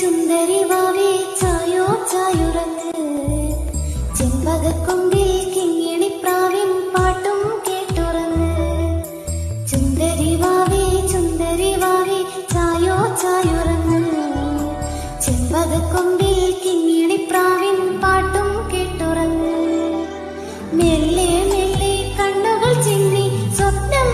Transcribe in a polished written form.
ചുന്ദരി വാവേ ചായോ ചായുറങ്ങ്. ചെമ്പകക്കൊമ്പിൽ കിങ്ങിണിപ്രാവിൻ പാട്ടും കേട്ടുറങ്ങ്. ചുന്ദരി വാവേ ചായോ ചായുറങ്ങ്. ചെമ്പകക്കൊമ്പിൽ കിങ്ങിണിപ്രാവിൻ പാട്ടും കേട്ടുറങ്ങ്. മെല്ലെ മെല്ലെ കണ്ണുകൾ ചിന്നി സ്വപ്നം